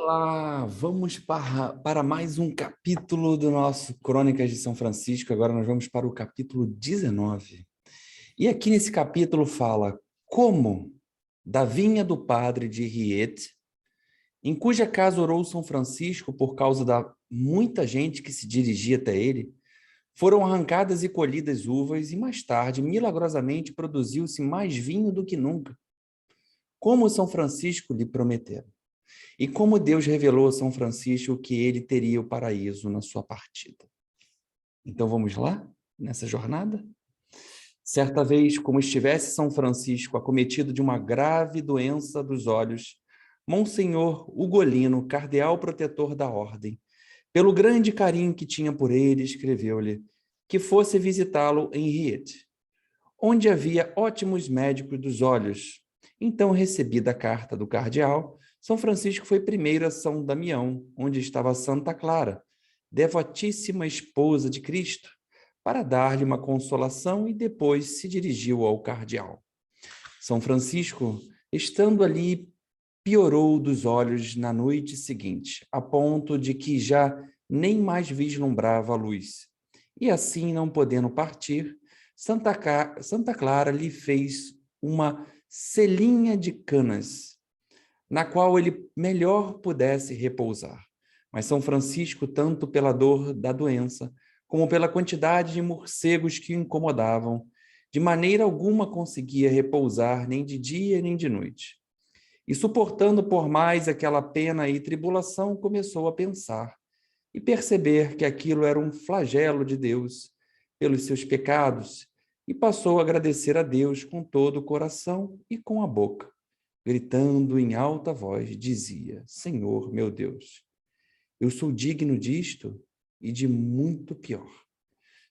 Olá, vamos para mais um capítulo do nosso Crônicas de São Francisco. Agora nós vamos para o capítulo 19. E aqui nesse capítulo fala como da vinha do padre de Riete, em cuja casa orou São Francisco por causa da muita gente que se dirigia até ele, foram arrancadas e colhidas uvas e mais tarde, milagrosamente, produziu-se mais vinho do que nunca, como São Francisco lhe prometera. E como Deus revelou a São Francisco que ele teria o paraíso na sua partida. Então vamos lá, nessa jornada? Certa vez, como estivesse São Francisco acometido de uma grave doença dos olhos, Monsenhor Ugolino, cardeal protetor da ordem, pelo grande carinho que tinha por ele, escreveu-lhe que fosse visitá-lo em Riete, onde havia ótimos médicos dos olhos. Então, recebida a carta do cardeal, São Francisco foi primeiro a São Damião, onde estava Santa Clara, devotíssima esposa de Cristo, para dar-lhe uma consolação e depois se dirigiu ao cardeal. São Francisco, estando ali, piorou dos olhos na noite seguinte, a ponto de que já nem mais vislumbrava a luz. E assim, não podendo partir, Santa Clara lhe fez uma celinha de canas, na qual ele melhor pudesse repousar. Mas São Francisco, tanto pela dor da doença, como pela quantidade de morcegos que o incomodavam, de maneira alguma conseguia repousar nem de dia nem de noite. E suportando por mais aquela pena e tribulação, começou a pensar e perceber que aquilo era um flagelo de Deus pelos seus pecados, e passou a agradecer a Deus com todo o coração e com a boca. Gritando em alta voz, dizia: Senhor, meu Deus, eu sou digno disto e de muito pior.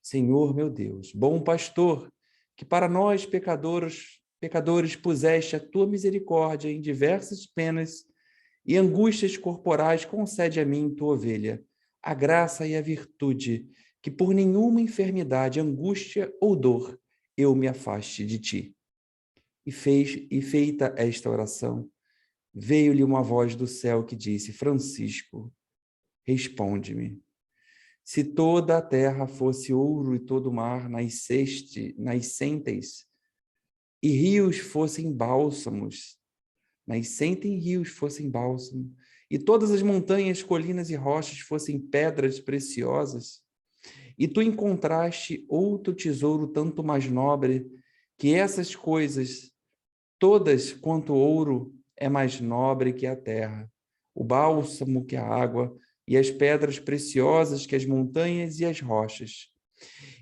Senhor, meu Deus, bom pastor, que para nós pecadores puseste a tua misericórdia em diversas penas e angústias corporais, concede a mim, tua ovelha, a graça e a virtude, que por nenhuma enfermidade, angústia ou dor eu me afaste de ti. E feita esta oração, veio-lhe uma voz do céu que disse: Francisco, responde-me. Se toda a terra fosse ouro e todo o mar nascentes, e rios fossem bálsamos, nascentem rios fossem bálsamo, e todas as montanhas, colinas e rochas fossem pedras preciosas, e tu encontraste outro tesouro tanto mais nobre, que essas coisas, todas quanto o ouro, é mais nobre que a terra, o bálsamo que a água, e as pedras preciosas que as montanhas e as rochas.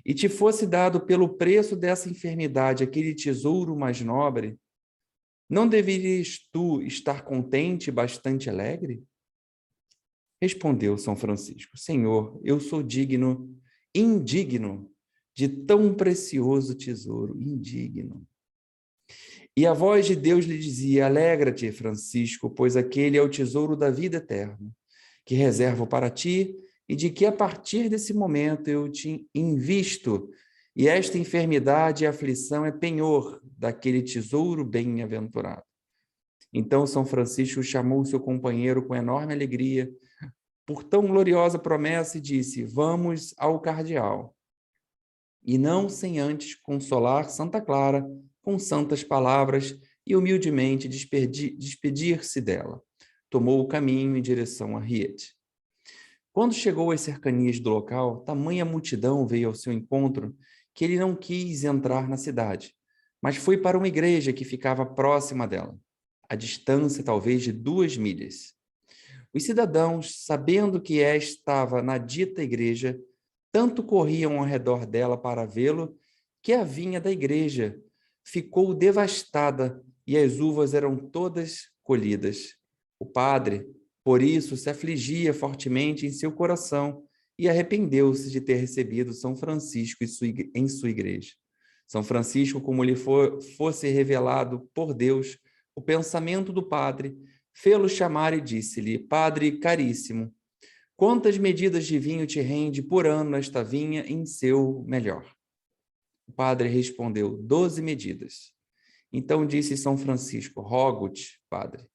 E te fosse dado pelo preço dessa enfermidade aquele tesouro mais nobre, não deverias tu estar contente e bastante alegre? Respondeu São Francisco: Senhor, eu sou indigno de tão precioso tesouro, indigno. E a voz de Deus lhe dizia: Alegra-te, Francisco, pois aquele é o tesouro da vida eterna, que reservo para ti e de que a partir desse momento eu te invisto, e esta enfermidade e aflição é penhor daquele tesouro bem-aventurado. Então São Francisco chamou seu companheiro com enorme alegria, por tão gloriosa promessa, e disse: Vamos ao cardeal. E não sem antes consolar Santa Clara com santas palavras e humildemente despedir-se dela. Tomou o caminho em direção a Riete. Quando chegou às cercanias do local, tamanha multidão veio ao seu encontro que ele não quis entrar na cidade, mas foi para uma igreja que ficava próxima dela, a distância talvez de 2 milhas. Os cidadãos, sabendo que estava na dita igreja, tanto corriam ao redor dela para vê-lo, que a vinha da igreja ficou devastada e as uvas eram todas colhidas. O padre, por isso, se afligia fortemente em seu coração e arrependeu-se de ter recebido São Francisco em sua igreja. São Francisco, como lhe fosse revelado por Deus o pensamento do padre, fê-lo chamar e disse-lhe: Padre caríssimo, quantas medidas de vinho te rende por ano esta vinha em seu melhor? O padre respondeu: 12 medidas. Então disse São Francisco: Rogo-te, padre,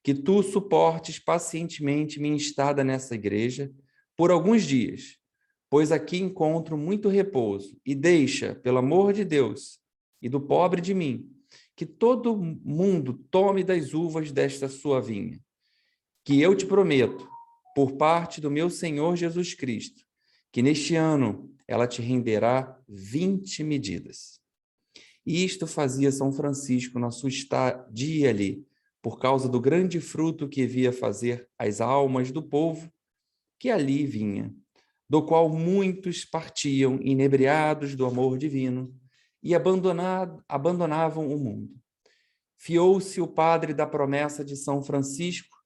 que tu suportes pacientemente minha estada nessa igreja por alguns dias, pois aqui encontro muito repouso, e deixa, pelo amor de Deus e do pobre de mim, que todo mundo tome das uvas desta sua vinha, que eu te prometo, por parte do meu Senhor Jesus Cristo, que neste ano ela te renderá 20 medidas. E isto fazia São Francisco na sua estadia ali, por causa do grande fruto que via fazer às almas do povo que ali vinha, do qual muitos partiam inebriados do amor divino e abandonavam o mundo. Fiou-se o padre da promessa de São Francisco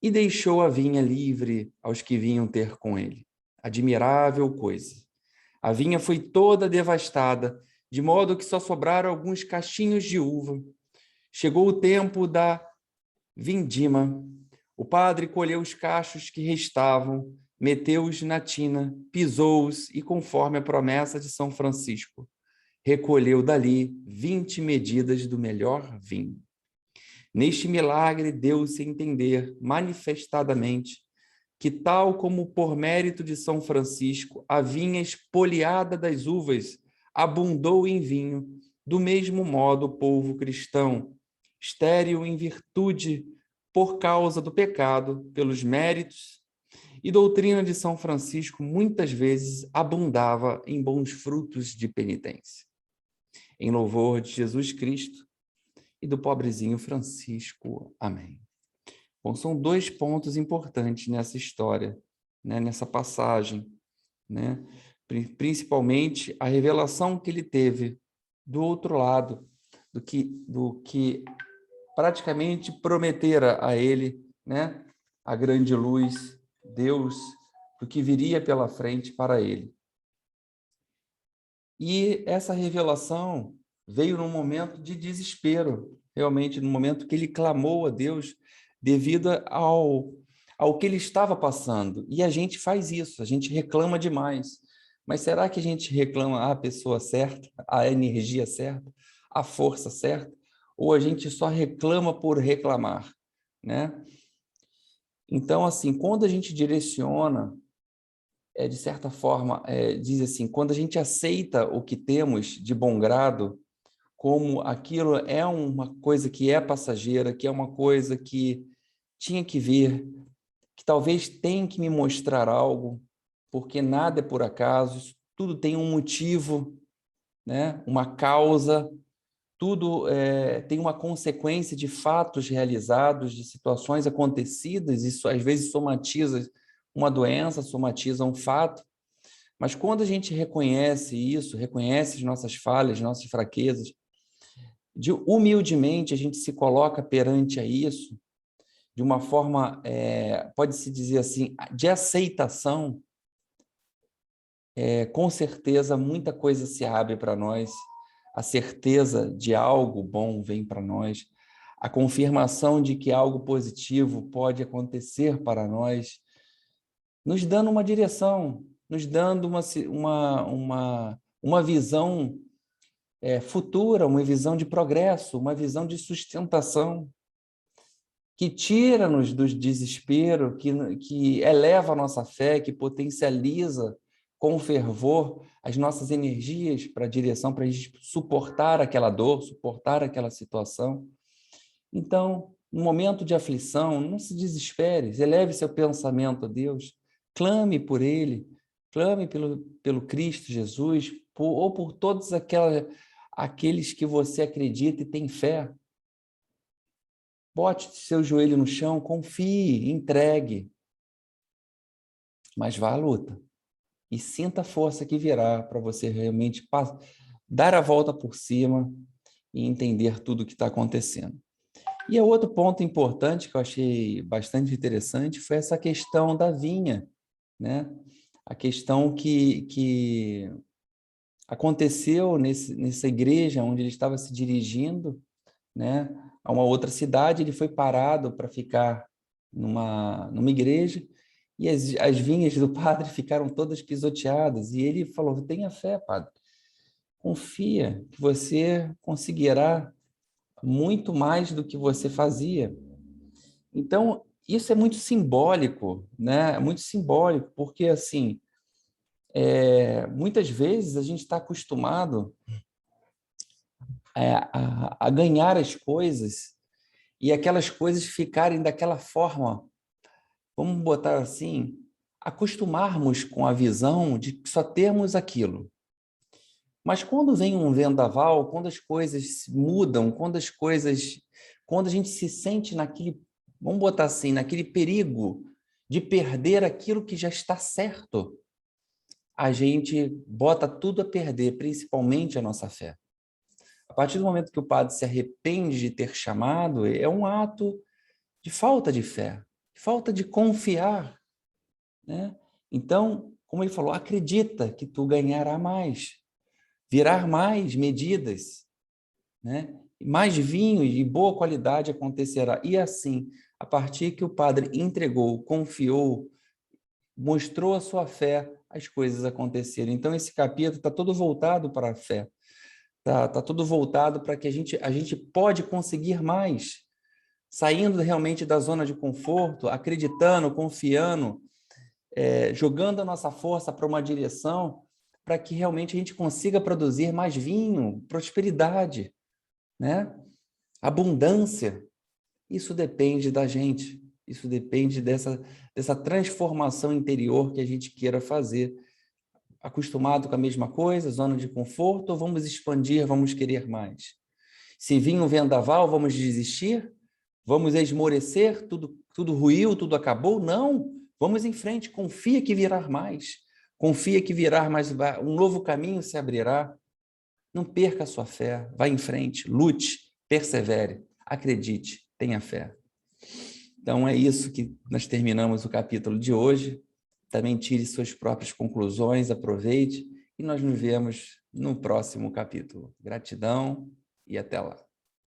e deixou a vinha livre aos que vinham ter com ele. Admirável coisa! A vinha foi toda devastada, de modo que só sobraram alguns cachinhos de uva. Chegou o tempo da vindima. O padre colheu os cachos que restavam, meteu-os na tina, pisou-os e, conforme a promessa de São Francisco, recolheu dali 20 medidas do melhor vinho. Neste milagre deu-se a entender manifestadamente que, tal como por mérito de São Francisco, a vinha espoliada das uvas abundou em vinho, do mesmo modo o povo cristão, estéril em virtude por causa do pecado, pelos méritos e doutrina de São Francisco, muitas vezes abundava em bons frutos de penitência. Em louvor de Jesus Cristo e do pobrezinho Francisco. Amém. Bom, são dois pontos importantes nessa história, né, nessa passagem, né? Principalmente a revelação que ele teve do outro lado, do que praticamente prometera a ele, né, a grande luz, Deus, do que viria pela frente para ele. E essa revelação veio num momento de desespero, realmente, no momento que ele clamou a Deus devido ao que ele estava passando. E a gente faz isso, a gente reclama demais. Mas será que a gente reclama a pessoa certa, a energia certa, a força certa? Ou a gente só reclama por reclamar, né? Então, assim, quando a gente direciona, de certa forma, diz assim, quando a gente aceita o que temos de bom grado, como aquilo é uma coisa que é passageira, que é uma coisa que tinha que vir, que talvez tenha que me mostrar algo, porque nada é por acaso, tudo tem um motivo, né? Uma causa, tudo tem uma consequência de fatos realizados, de situações acontecidas, isso às vezes somatiza uma doença, somatiza um fato, mas quando a gente reconhece isso, reconhece as nossas falhas, nossas fraquezas, humildemente a gente se coloca perante a isso, de uma forma, pode-se dizer assim, de aceitação, com certeza muita coisa se abre para nós, a certeza de algo bom vem para nós, a confirmação de que algo positivo pode acontecer para nós, nos dando uma direção, nos dando uma visão futura, uma visão de progresso, uma visão de sustentação, que tira-nos do desespero, que eleva a nossa fé, que potencializa com fervor as nossas energias para a direção, para a gente suportar aquela dor, suportar aquela situação. Então, no momento de aflição, não se desespere, eleve seu pensamento a Deus, clame por Ele, clame pelo Cristo Jesus, ou por todos aqueles que você acredita e tem fé. Bote seu joelho no chão, confie, entregue, mas vá à luta. E sinta a força que virá para você realmente dar a volta por cima e entender tudo o que está acontecendo. E o outro ponto importante que eu achei bastante interessante foi essa questão da vinha, né? A questão que aconteceu nessa igreja onde ele estava se dirigindo, né, a uma outra cidade. Ele foi parado para ficar numa igreja e as vinhas do padre ficaram todas pisoteadas. E ele falou: tenha fé, padre, confia que você conseguirá muito mais do que você fazia. Então, isso é muito simbólico, né? É muito simbólico, porque, assim, muitas vezes a gente está acostumado a ganhar as coisas e aquelas coisas ficarem daquela forma, vamos botar assim, acostumarmos com a visão de que só termos aquilo. Mas quando vem um vendaval, quando as coisas mudam, quando a gente se sente naquele, vamos botar assim, naquele perigo de perder aquilo que já está certo, a gente bota tudo a perder, principalmente a nossa fé. A partir do momento que o padre se arrepende de ter chamado, é um ato de falta de fé, falta de confiar, né? Então, como ele falou, acredita que tu ganhará mais, virá mais medidas, né? Mais vinho de boa qualidade acontecerá. E assim, a partir que o padre entregou, confiou, mostrou a sua fé, as coisas aconteceram. Então, esse capítulo está todo voltado para a fé. Tá todo voltado para que a gente pode conseguir mais, saindo realmente da zona de conforto, acreditando, confiando, jogando a nossa força para uma direção, para que realmente a gente consiga produzir mais vinho, prosperidade, né? Abundância. Isso depende da gente, isso depende dessa transformação interior que a gente queira fazer. Acostumado com a mesma coisa, zona de conforto, ou vamos expandir, vamos querer mais? Se vir um vendaval, vamos desistir? Vamos esmorecer? Tudo ruiu, tudo acabou? Não! Vamos em frente, confia que virá mais. Confia que virá mais, um novo caminho se abrirá. Não perca a sua fé, vá em frente, lute, persevere, acredite, tenha fé. Então é isso que nós terminamos o capítulo de hoje. Também tire suas próprias conclusões, aproveite e nós nos vemos no próximo capítulo. Gratidão e até lá.